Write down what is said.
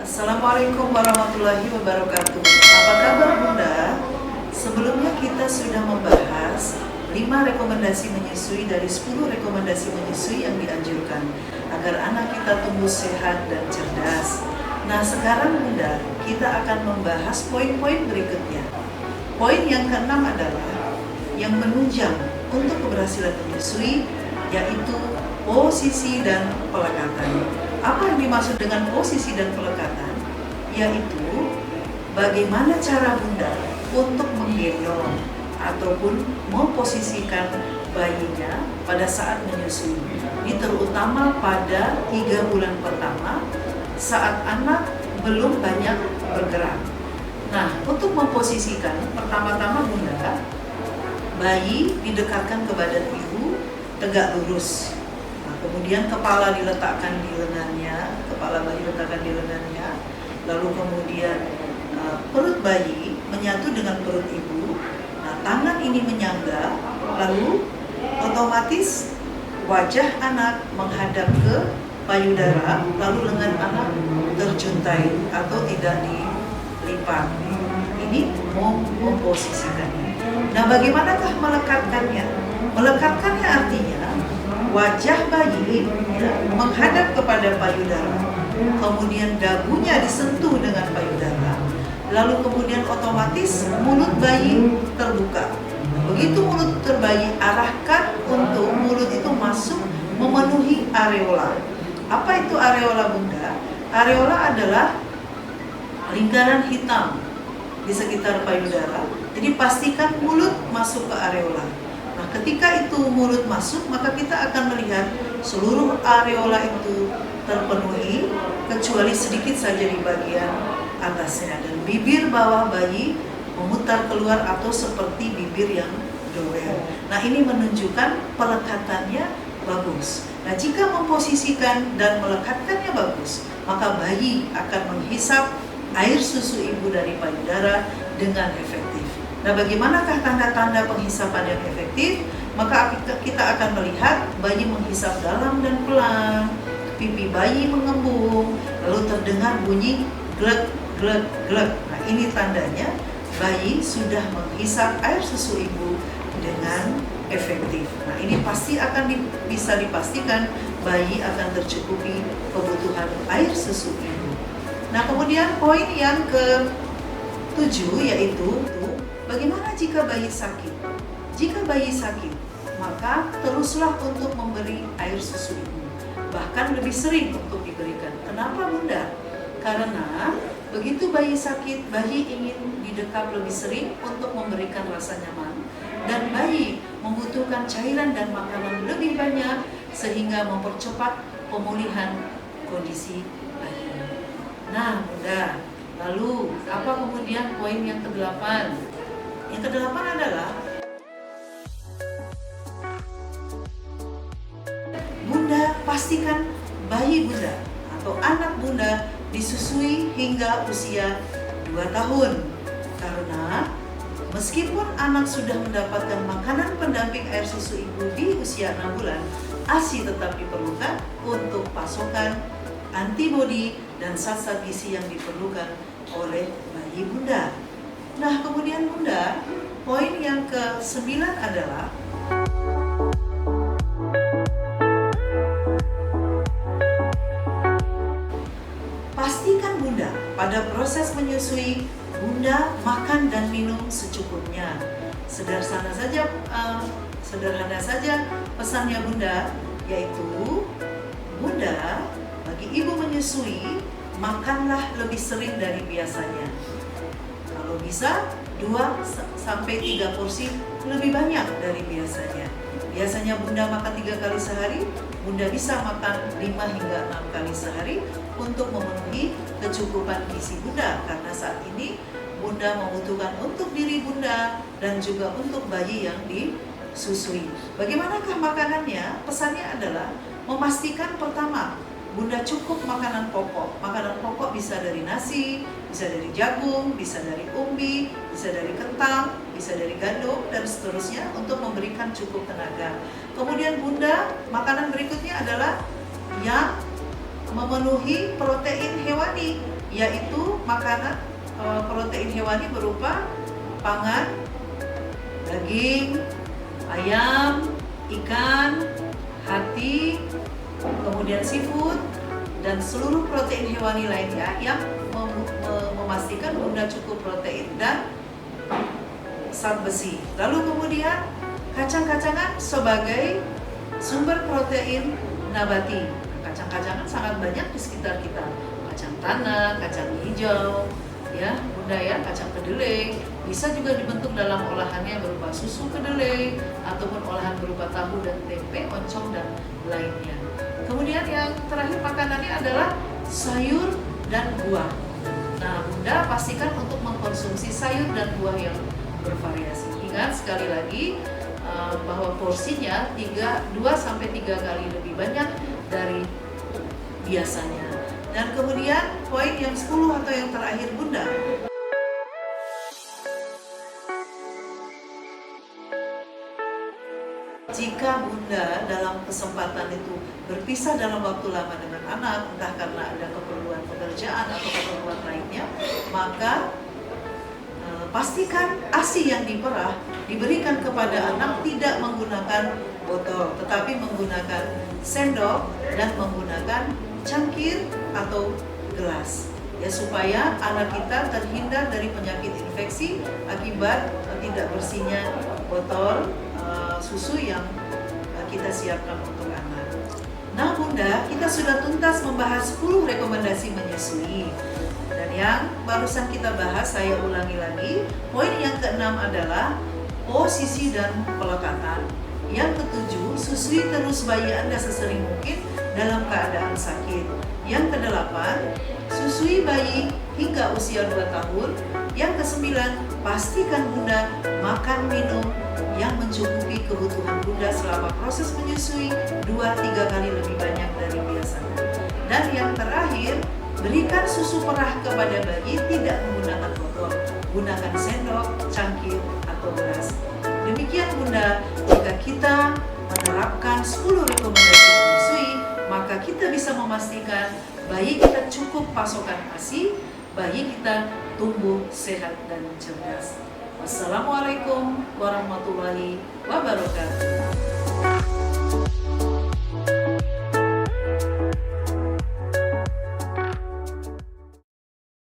Assalamualaikum warahmatullahi wabarakatuh. Apa kabar Bunda? Sebelumnya kita sudah membahas 5 rekomendasi menyusui dari 10 rekomendasi menyusui yang dianjurkan agar anak kita tumbuh sehat dan cerdas. Nah sekarang Bunda, kita akan membahas poin-poin berikutnya. Poin yang keenam adalah yang menunjang untuk keberhasilan menyusui, yaitu posisi dan pelekatan. Apa yang dimaksud dengan posisi dan pelekatan? Yaitu bagaimana cara Bunda untuk menggendong ataupun memposisikan bayinya pada saat menyusui. Ini terutama pada 3 bulan pertama saat anak belum banyak bergerak. Nah, untuk memposisikan, pertama-tama Bunda, bayi didekatkan ke badan ibu, tegak lurus. Nah, kemudian kepala diletakkan di lengannya, kepala bayi diletakkan di lengannya, lalu kemudian perut bayi menyatu dengan perut ibu. Nah, tangan ini menyangga, lalu otomatis wajah anak menghadap ke payudara, lalu lengan anak terjuntai atau tidak dilipat. Ini memposisikannya. Nah, bagaimanakah melekatkannya? Melekatkannya artinya wajah bayi menghadap kepada payudara, kemudian dagunya disentuh dengan payudara, lalu kemudian otomatis mulut bayi terbuka. Begitu mulut terbayi, arahkan untuk mulut itu masuk memenuhi areola. Apa itu areola Bunda? Areola adalah lingkaran hitam di sekitar payudara. Jadi pastikan mulut masuk ke areola. Nah, ketika itu mulut masuk, maka kita akan melihat seluruh areola itu terpenuhi kecuali sedikit saja di bagian atasnya, dan bibir bawah bayi memutar keluar atau seperti bibir yang doer. Nah, ini menunjukkan pelekatannya bagus. Nah, jika memposisikan dan melekatkannya bagus, maka bayi akan menghisap air susu ibu dari payudara dengan efektif. Nah, bagaimanakah tanda-tanda penghisapan yang efektif? Maka kita akan melihat bayi menghisap dalam dan pelan, pipi bayi mengembung, lalu terdengar bunyi glek, glek, glek. Nah, ini tandanya bayi sudah menghisap air susu ibu dengan efektif. Nah, ini pasti akan bisa dipastikan bayi akan tercukupi kebutuhan air susu ibu. Nah, kemudian poin yang ke-7 yaitu bagaimana jika bayi sakit? Jika bayi sakit, maka teruslah untuk memberi air susu ibu. Bahkan lebih sering untuk diberikan. Kenapa Bunda? Karena begitu bayi sakit, bayi ingin didekap lebih sering untuk memberikan rasa nyaman. Dan bayi membutuhkan cairan dan makanan lebih banyak sehingga mempercepat pemulihan kondisi bayi. Nah Bunda, lalu apa kemudian poin yang ke-8? Yang ke-8 adalah Bunda pastikan bayi Bunda atau anak Bunda disusui hingga usia 2 tahun. Karena meskipun anak sudah mendapatkan makanan pendamping air susu ibu di usia 6 bulan, ASI tetap diperlukan untuk pasokan antibodi dan zat-zat gizi yang diperlukan oleh bayi Bunda. Nah, kemudian Bunda, poin yang ke-9 adalah pastikan Bunda pada proses menyusui Bunda makan dan minum secukupnya. Sederhana saja pesannya Bunda, yaitu Bunda bagi ibu menyusui makanlah lebih sering dari biasanya. Kalau bisa 2-3 porsi lebih banyak dari biasanya. Biasanya Bunda makan 3 kali sehari, Bunda bisa makan 5 hingga 6 kali sehari untuk memenuhi kecukupan gizi Bunda, karena saat ini Bunda membutuhkan untuk diri Bunda dan juga untuk bayi yang disusui. Bagaimanakah makanannya? Pesannya adalah memastikan pertama, Bunda cukup makanan pokok. Makanan pokok bisa dari nasi, bisa dari jagung, bisa dari umbi, bisa dari kentang, bisa dari gandum, dan seterusnya untuk memberikan cukup tenaga. Kemudian Bunda, makanan berikutnya adalah yang memenuhi protein hewani, yaitu makanan protein hewani berupa pangan, daging, ayam, ikan, hati, kemudian seafood, dan seluruh protein hewani lainnya yang memastikan Bunda cukup protein dan zat besi. Lalu kemudian kacang-kacangan sebagai sumber protein nabati. Kacang-kacangan sangat banyak di sekitar kita. Kacang tanah, kacang hijau, ya Bunda ya, kacang kedelai. Bisa juga dibentuk dalam olahannya berupa susu kedelai ataupun olahan berupa tahu dan tempe, oncom dan lainnya. Kemudian yang terakhir makanannya adalah sayur dan buah. Nah, Bunda pastikan untuk mengkonsumsi sayur dan buah yang bervariasi. Ingat sekali lagi bahwa porsinya 2-3 kali lebih banyak dari biasanya. Dan kemudian poin yang 10 atau yang terakhir Bunda, jika Bunda dalam kesempatan itu berpisah dalam waktu lama dengan anak, entah karena ada keperluan pekerjaan atau keperluan lainnya, maka pastikan ASI yang diperah diberikan kepada anak tidak menggunakan botol, tetapi menggunakan sendok dan menggunakan cangkir atau gelas, ya, supaya anak kita terhindar dari penyakit infeksi akibat tidak bersihnya botol susu yang kita siapkan untuk anak. Nah Bunda, kita sudah tuntas membahas 10 rekomendasi menyusui. Dan yang barusan kita bahas, saya ulangi lagi, poin yang keenam adalah posisi dan pelekatan. Yang ketujuh, susui terus bayi Anda sesering mungkin dalam keadaan sakit. Yang kedelapan, susui bayi hingga usia 2 tahun. Yang kesembilan, pastikan Bunda makan minum yang mencukupi kebutuhan Bunda selama proses menyusui 2-3 kali lebih banyak dari biasanya. Dan yang terakhir, berikan susu perah kepada bayi tidak menggunakan botol, gunakan sendok, cangkir, atau gelas. Demikian Bunda, jika kita menerapkan 10 rekomendasi menyusui, maka kita bisa memastikan bayi kita cukup pasokan ASI, bayi kita tumbuh sehat dan cerdas. Wassalamualaikum warahmatullahi wabarakatuh.